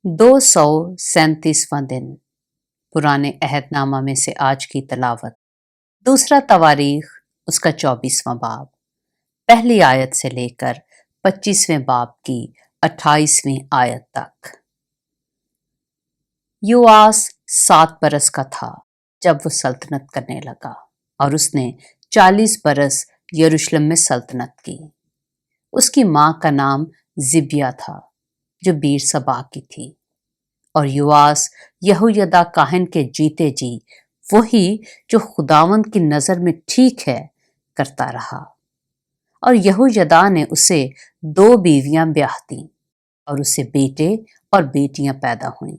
237واں دن پرانے عہد نامہ میں سے آج کی تلاوت دوسرا تواریخ اس کا 24واں باب پہلی آیت سے لے کر 25ویں باب کی 28ویں آیت تک۔ یواس 7 برس کا تھا جب وہ سلطنت کرنے لگا اور اس نے 40 برس یروشلم میں سلطنت کی۔ اس کی ماں کا نام زبیہ تھا جو بیر سبا کی تھی، اور یواس یہویدا کاہن کے جیتے جی وہی جو خداوند کی نظر میں ٹھیک ہے کرتا رہا، اور یہویدا نے اسے 2 بیویاں بیاہ دیں اور اسے بیٹے اور بیٹیاں پیدا ہوئیں۔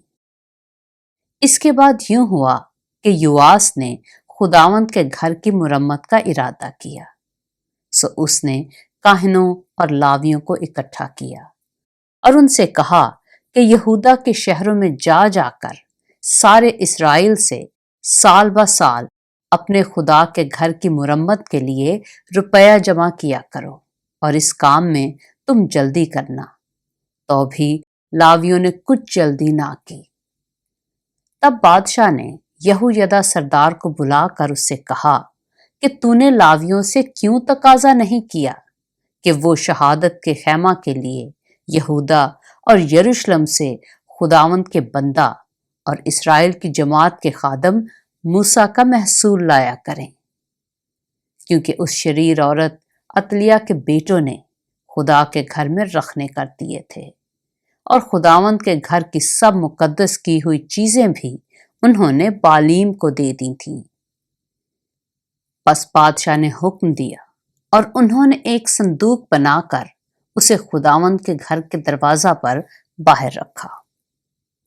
اس کے بعد یوں ہوا کہ یواس نے خداوند کے گھر کی مرمت کا ارادہ کیا، سو اس نے کاہنوں اور لاویوں کو اکٹھا کیا اور ان سے کہا کہ یہودا کے شہروں میں جا جا کر سارے اسرائیل سے سال بہ سال اپنے خدا کے گھر کی مرمت کے لیے روپیہ جمع کیا کرو، اور اس کام میں تم جلدی کرنا۔ تو بھی لاویوں نے کچھ جلدی نہ کی۔ تب بادشاہ نے یہویدا سردار کو بلا کر اس سے کہا کہ تو نے لاویوں سے کیوں تقاضا نہیں کیا کہ وہ شہادت کے خیمہ کے لیے یہودا اور یروشلم سے خداوند کے بندہ اور اسرائیل کی جماعت کے خادم موسیٰ کا محصول لایا کریں، کیونکہ اس شریر عورت عتلیہ کے بیٹوں نے خدا کے گھر میں رکھنے کر دیے تھے، اور خداوند کے گھر کی سب مقدس کی ہوئی چیزیں بھی انہوں نے بالیم کو دے دی تھیں۔ پس بادشاہ نے حکم دیا اور انہوں نے ایک صندوق بنا کر اسے خداوند کے گھر کے دروازہ پر باہر رکھا،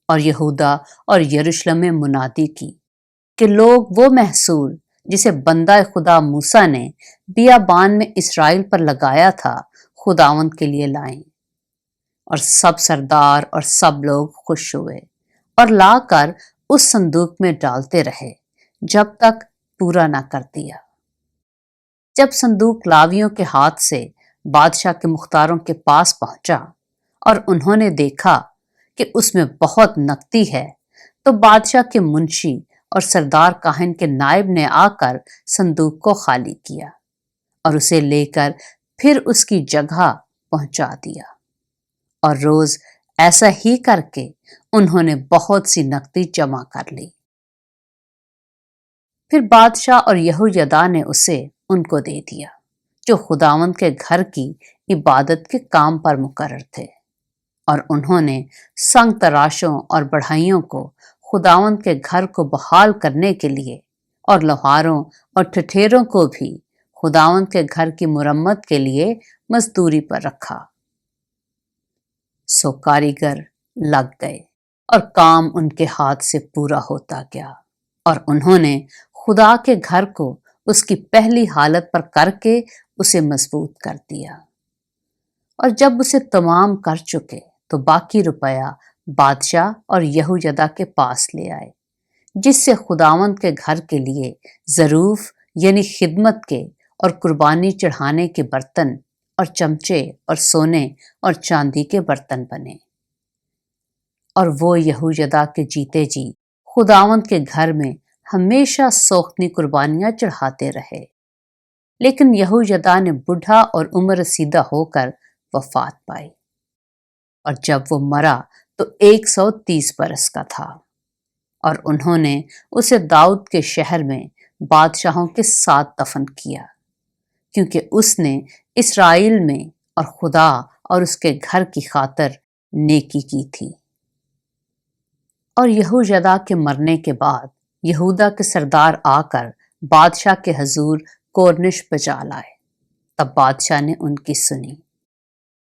اور یہودا اور یروشلم میں منادی کی کہ لوگ وہ محصول جسے بندہ خدا موسیٰ نے بیابان میں اسرائیل پر لگایا تھا خداوند کے لیے لائیں، اور سب سردار اور سب لوگ خوش ہوئے اور لا کر اس صندوق میں ڈالتے رہے جب تک پورا نہ کر دیا۔ جب صندوق لاویوں کے ہاتھ سے بادشاہ کے مختاروں کے پاس پہنچا اور انہوں نے دیکھا کہ اس میں بہت نقدی ہے، تو بادشاہ کے منشی اور سردار کاہن کے نائب نے آ کر صندوق کو خالی کیا اور اسے لے کر پھر اس کی جگہ پہنچا دیا، اور روز ایسا ہی کر کے انہوں نے بہت سی نقدی جمع کر لی۔ پھر بادشاہ اور یہویدا نے اسے ان کو دے دیا جو خداوند کے گھر کی عبادت کے کام پر مقرر تھے، اور انہوں نے سنگ تراشوں اور بڑھائیوں کو خداوند کے گھر کو بحال کرنے کے لیے، اور لوہاروں اور ٹھٹھیروں کو بھی خداوند کے گھر کی مرمت کے لیے مزدوری پر رکھا۔ سو کاریگر لگ گئے اور کام ان کے ہاتھ سے پورا ہوتا گیا، اور انہوں نے خدا کے گھر کو اس کی پہلی حالت پر کر کے اسے مضبوط کر دیا۔ اور جب اسے تمام کر چکے تو باقی روپیہ بادشاہ اور یہویدا کے پاس لے آئے، جس سے خداوند کے گھر کے لیے ظروف یعنی خدمت کے اور قربانی چڑھانے کے برتن اور چمچے اور سونے اور چاندی کے برتن بنے۔ اور وہ یہویدا کے جیتے جی خداوند کے گھر میں ہمیشہ سوختنی قربانیاں چڑھاتے رہے۔ لیکن یہویدا نے بوڑھا اور عمر رسیدہ ہو کر وفات پائی، اور جب وہ مرا تو 130 برس کا تھا، اور انہوں نے اسے داؤد کے شہر میں بادشاہوں کے ساتھ دفن کیا، کیونکہ اس نے اسرائیل میں اور خدا اور اس کے گھر کی خاطر نیکی کی تھی۔ اور یہویدا کے مرنے کے بعد یہودا کے سردار آ کر بادشاہ کے حضور کورنش بجا لائے۔ تب بادشاہ نے ان کی سنی،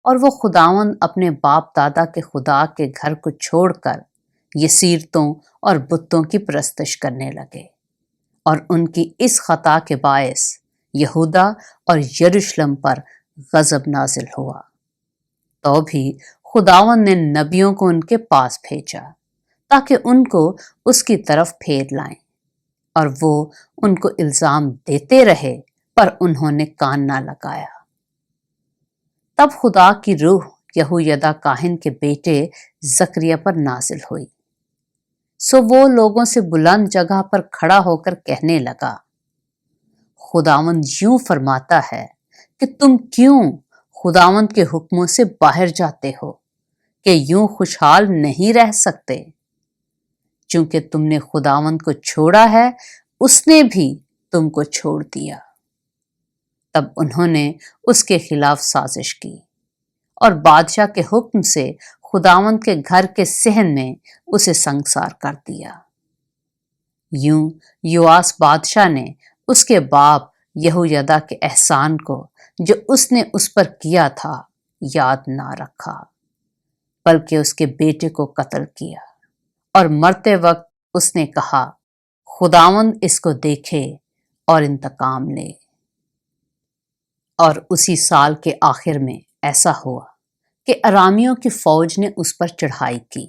اور وہ خداوند اپنے باپ دادا کے خدا کے گھر کو چھوڑ کر یسیرتوں اور بتوں کی پرستش کرنے لگے، اور ان کی اس خطا کے باعث یہودا اور یروشلم پر غضب نازل ہوا۔ تو بھی خداوند نے نبیوں کو ان کے پاس بھیجا تاکہ ان کو اس کی طرف پھیر لائیں، اور وہ ان کو الزام دیتے رہے پر انہوں نے کان نہ لگایا۔ تب خدا کی روح یہویدا کاہن کے بیٹے زکریا پر نازل ہوئی۔ سو وہ لوگوں سے بلند جگہ پر کھڑا ہو کر کہنے لگا، خداوند یوں فرماتا ہے کہ تم کیوں خداوند کے حکموں سے باہر جاتے ہو کہ یوں خوشحال نہیں رہ سکتے؟ چونکہ تم نے خداوند کو چھوڑا ہے، اس نے بھی تم کو چھوڑ دیا۔ تب انہوں نے اس کے خلاف سازش کی اور بادشاہ کے حکم سے خداوند کے گھر کے صحن میں اسے سنگسار کر دیا۔ یوں یواس بادشاہ نے اس کے باپ یہویدا کے احسان کو جو اس نے اس پر کیا تھا یاد نہ رکھا، بلکہ اس کے بیٹے کو قتل کیا، اور مرتے وقت اس نے کہا، خداوند اس کو دیکھے اور انتقام لے۔ اور اسی سال کے آخر میں ایسا ہوا کہ ارامیوں کی فوج نے اس پر چڑھائی کی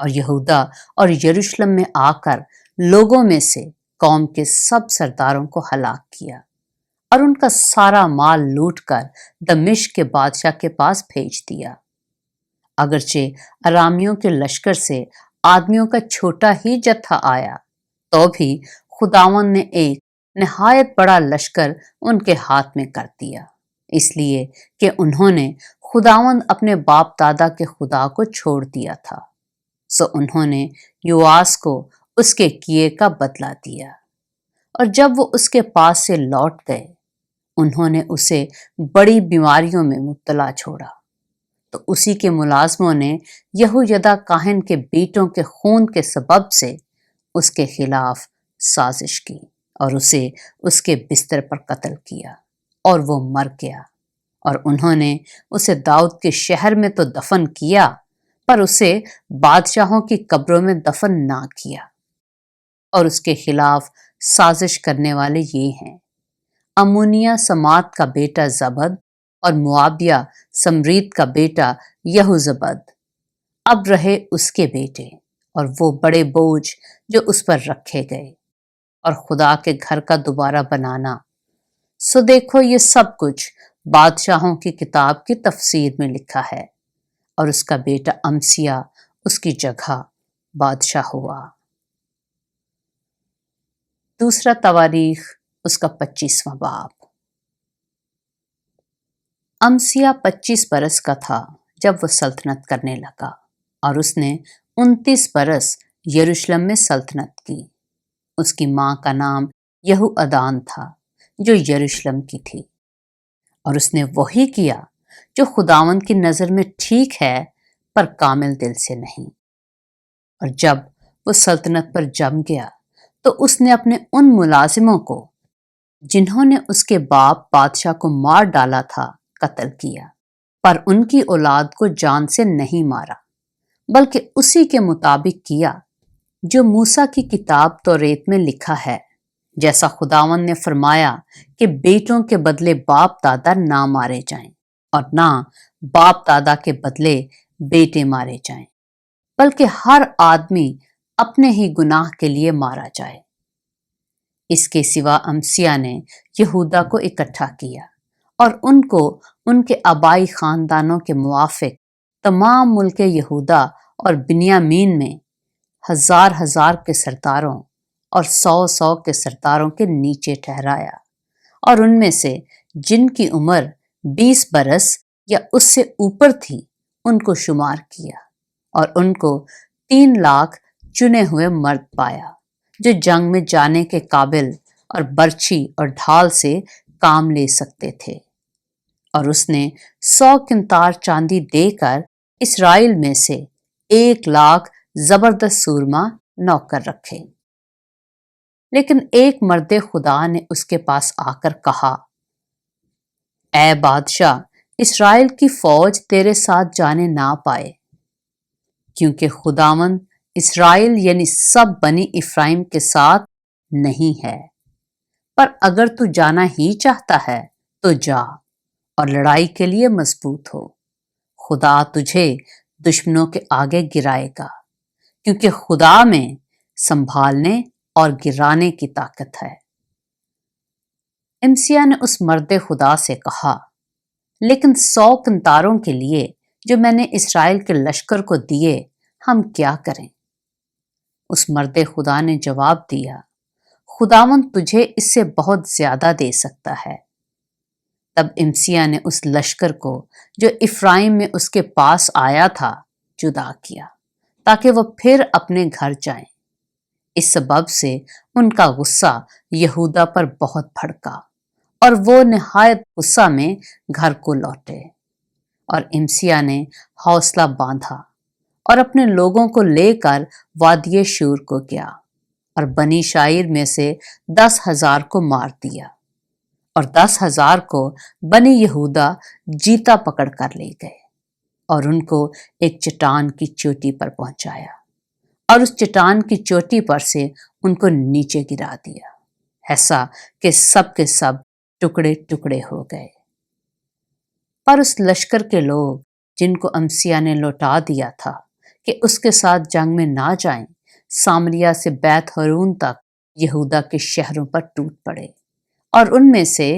اور یہودا اور یروشلم میں آ کر لوگوں میں سے قوم کے سب سرداروں کو ہلاک کیا اور ان کا سارا مال لوٹ کر دمشق کے بادشاہ کے پاس بھیج دیا۔ اگرچہ ارامیوں کے لشکر سے آدمیوں کا چھوٹا ہی جتھا آیا، تو بھی خداوند نے ایک نہایت بڑا لشکر ان کے ہاتھ میں کر دیا، اس لیے کہ انہوں نے خداوند اپنے باپ دادا کے خدا کو چھوڑ دیا تھا۔ سو انہوں نے یواس کو اس کے کیے کا بدلہ دیا، اور جب وہ اس کے پاس سے لوٹ گئے، انہوں نے اسے بڑی بیماریوں میں مبتلا چھوڑا۔ تو اسی کے ملازموں نے یہویدا کاہن کے بیٹوں کے خون کے سبب سے اس کے خلاف سازش کی اور اسے اس کے بستر پر قتل کیا، اور وہ مر گیا۔ اور انہوں نے اسے داؤد کے شہر میں تو دفن کیا، پر اسے بادشاہوں کی قبروں میں دفن نہ کیا۔ اور اس کے خلاف سازش کرنے والے یہ ہیں، امونیہ سمات کا بیٹا زبد اور موابیہ سمرید کا بیٹا یہوزبد۔ اب رہے اس کے بیٹے اور وہ بڑے بوجھ جو اس پر رکھے گئے، اور خدا کے گھر کا دوبارہ بنانا۔ سو دیکھو، یہ سب کچھ بادشاہوں کی کتاب کی تفسیر میں لکھا ہے۔ اور اس کا بیٹا امسیہ اس کی جگہ بادشاہ ہوا۔ دوسرا تواریخ اس کا 25واں باب۔ امسیہ 25 برس کا تھا جب وہ سلطنت کرنے لگا، اور اس نے 29 برس یروشلم میں سلطنت کی۔ اس کی ماں کا نام یہوعدان تھا جو یروشلم کی تھی، اور اس نے وہی کیا جو خداوند کی نظر میں ٹھیک ہے، پر کامل دل سے نہیں۔ اور جب وہ سلطنت پر جم گیا تو اس نے اپنے ان ملازموں کو جنہوں نے اس کے باپ بادشاہ کو مار ڈالا تھا قتل کیا، پر ان کی اولاد کو جان سے نہیں مارا، بلکہ اسی کے مطابق کیا جو موسیٰ کی کتاب توریت میں لکھا ہے، جیسا خداوند نے فرمایا کہ بیٹوں کے بدلے باپ دادا نہ مارے جائیں، اور نہ باپ دادا کے بدلے بیٹے مارے جائیں، بلکہ ہر آدمی اپنے ہی گناہ کے لیے مارا جائے۔ اس کے سوا امسیہ نے یہودا کو اکٹھا کیا اور ان کو ان کے آبائی خاندانوں کے موافق تمام ملک یہودا اور بنیامین میں 1000 کے سرداروں اور 100 کے سرداروں کے نیچے ٹھہرایا، اور ان میں سے جن کی عمر 20 برس یا اس سے اوپر تھی ان کو شمار کیا، اور ان کو 3 لاکھ چنے ہوئے مرد پایا جو جنگ میں جانے کے قابل اور برچھی اور ڈھال سے کام لے سکتے تھے۔ اور اس نے 100 قنطار چاندی دے کر اسرائیل میں سے 1 لاکھ زبردست سورما نوکر رکھے۔ لیکن ایک مرد خدا نے اس کے پاس آ کر کہا، اے بادشاہ، اسرائیل کی فوج تیرے ساتھ جانے نہ پائے، کیونکہ خداوند اسرائیل یعنی سب بنی افرائیم کے ساتھ نہیں ہے، پر اگر تو جانا ہی چاہتا ہے تو جا اور لڑائی کے لیے مضبوط ہو، خدا تجھے دشمنوں کے آگے گرائے گا، کیونکہ خدا میں سنبھالنے اور گرانے کی طاقت ہے۔ امسیہ نے اس مرد خدا سے کہا، لیکن 100 قنطاروں کے لیے جو میں نے اسرائیل کے لشکر کو دیے ہم کیا کریں؟ اس مرد خدا نے جواب دیا، خداوند تجھے اس سے بہت زیادہ دے سکتا ہے۔ تب امسیہ نے اس لشکر کو جو افرائیم میں اس کے پاس آیا تھا جدا کیا تاکہ وہ پھر اپنے گھر جائیں۔ اس سبب سے ان کا غصہ یہودا پر بہت بھڑکا اور وہ نہایت غصہ میں گھر کو لوٹے۔ اور امسیہ نے حوصلہ باندھا اور اپنے لوگوں کو لے کر وادی شور کو گیا اور بنی شائر میں سے 10,000 کو مار دیا اور 10,000 کو بنی یہودا جیتا پکڑ کر لے گئے اور ان کو ایک چٹان کی چوٹی پر پہنچایا اور اس چٹان کی چوٹی پر سے ان کو نیچے گرا دیا، ایسا کہ سب کے سب ٹکڑے ٹکڑے ہو گئے۔ پر اس لشکر کے لوگ جن کو امسیہ نے لوٹا دیا تھا کہ اس کے ساتھ جنگ میں نہ جائیں، سامریا سے بیت ہرون تک یہودا کے شہروں پر ٹوٹ پڑے اور ان میں سے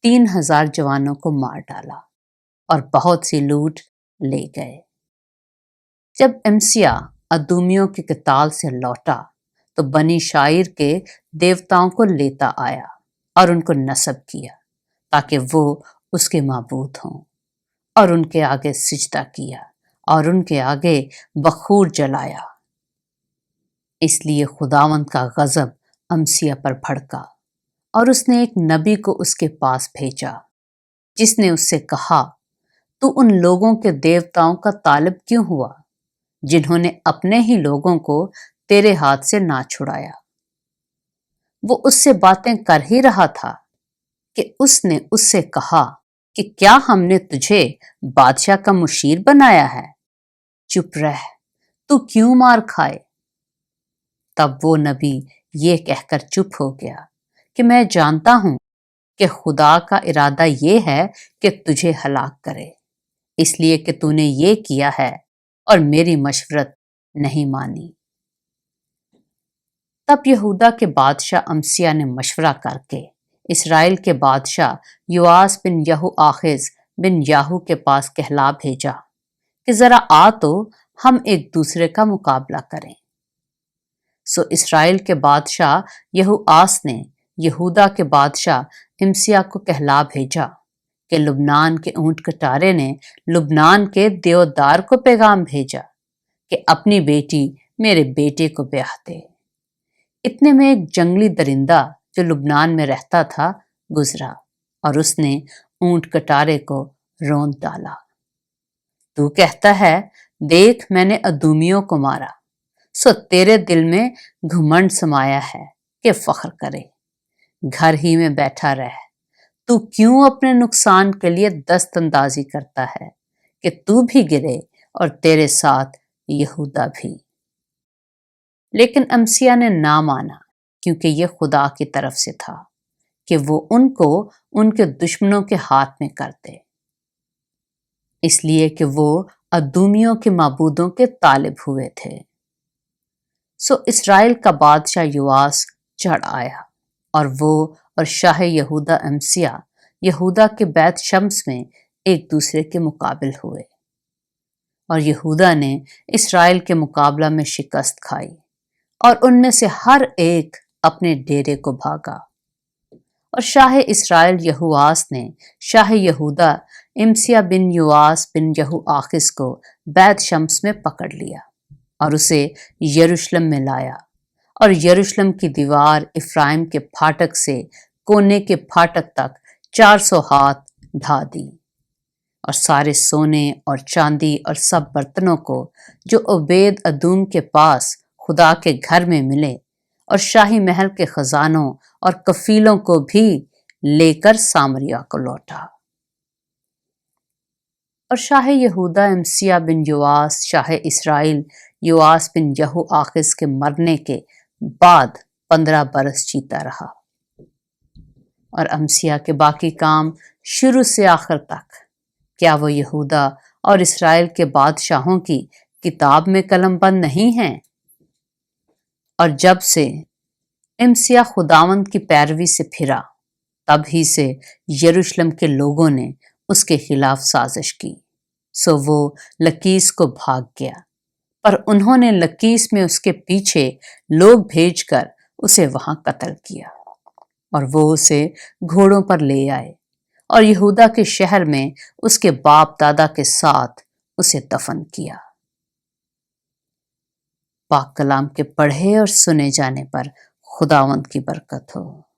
3,000 جوانوں کو مار ڈالا اور بہت سی لوٹ لے گئے۔ جب امسیہ ادومیوں کے قتال سے لوٹا تو بنی شائر کے دیوتاؤں کو لیتا آیا اور ان کو نصب کیا تاکہ وہ اس کے معبود ہوں، اور ان کے آگے سجدہ کیا اور ان کے آگے بخور جلایا۔ اس لیے خداوند کا غضب امسیہ پر بھڑکا اور اس نے ایک نبی کو اس کے پاس بھیجا جس نے اس سے کہا، تو ان لوگوں کے دیوتاؤں کا طالب کیوں ہوا جنہوں نے اپنے ہی لوگوں کو تیرے ہاتھ سے نہ چھڑایا؟ وہ اس سے باتیں کر ہی رہا تھا کہ اس نے اس سے کہا کہ کیا ہم نے تجھے بادشاہ کا مشیر بنایا ہے؟ چپ رہ، تو کیوں مار کھائے؟ تب وہ نبی یہ کہہ کر چپ ہو گیا کہ میں جانتا ہوں کہ خدا کا ارادہ یہ ہے کہ تجھے ہلاک کرے، اس لیے کہ تو نے یہ کیا ہے اور میری مشورت نہیں مانی۔ تب یہودا کے بادشاہ امسیہ نے مشورہ کر کے اسرائیل کے بادشاہ یواس بن یہو آخز بن یاہو کے پاس کہلا بھیجا کہ ذرا آ تو ہم ایک دوسرے کا مقابلہ کریں۔ سو اسرائیل کے بادشاہ یہو آس نے یہودا کے بادشاہ امسیہ کو کہلا بھیجا کہ لبنان کے اونٹ کٹارے نے لبنان کے دیودار کو پیغام بھیجا کہ اپنی بیٹی میرے بیٹے کو بیاہ دے۔ اتنے میں ایک جنگلی درندہ جو لبنان میں رہتا تھا گزرا اور اس نے اونٹ کٹارے کو روند ڈالا۔ تو کہتا ہے، دیکھ میں نے ادومیوں کو مارا، سو تیرے دل میں گھمنڈ سمایا ہے کہ فخر کرے۔ گھر ہی میں بیٹھا رہ، تو کیوں اپنے نقصان کے لیے دست اندازی کرتا ہے کہ تو بھی گرے اور تیرے ساتھ یہودا بھی۔ لیکن امسیہ نے نہ مانا کیونکہ یہ خدا کی طرف سے تھا کہ وہ ان کو ان کے دشمنوں کے ہاتھ میں کر دے، اس لیے کہ وہ ادومیوں کے معبودوں کے طالب ہوئے تھے۔ سو اسرائیل کا بادشاہ یواس چڑھ آیا اور وہ اور شاہ یہودا امسیہ یہودا کے بیت شمس میں ایک دوسرے کے مقابل ہوئے، اور یہودا نے اسرائیل کے مقابلہ میں شکست کھائی اور ان میں سے ہر ایک اپنے ڈیرے کو بھاگا۔ اور شاہ اسرائیل یہوآس نے شاہ یہودا امسیہ بن یواس بن یہو آخز کو بیت شمس میں پکڑ لیا اور اسے یروشلم میں لایا، اور یروشلم کی دیوار افرائیم کے پھاٹک سے کونے کے پھاٹک تک 400 ہاتھ ڈھا دی، اور سارے سونے اور چاندی اور سب برتنوں کو جو عبید ادوم کے پاس خدا کے گھر میں ملے اور شاہی محل کے خزانوں اور کفیلوں کو بھی لے کر سامریا کو لوٹا۔ اور شاہ یہودا امسیہ بن یواس شاہ اسرائیل یواس بن یہو آخز کے مرنے کے بعد 15 برس جیتا رہا، اور امسیہ کے باقی کام شروع سے آخر تک، کیا وہ یہودا اور اسرائیل کے بادشاہوں کی کتاب میں قلم بند نہیں ہیں؟ اور جب سے امسیہ خداوند کی پیروی سے پھرا، تب ہی سے یروشلم کے لوگوں نے اس کے خلاف سازش کی سو وہ لکیس کو بھاگ گیا، پر انہوں نے لکیس میں اس کے پیچھے لوگ بھیج کر اسے وہاں قتل کیا، اور وہ اسے گھوڑوں پر لے آئے اور یہودا کے شہر میں اس کے باپ دادا کے ساتھ اسے دفن کیا۔ پاک کلام کے پڑھے اور سنے جانے پر خداوند کی برکت ہو۔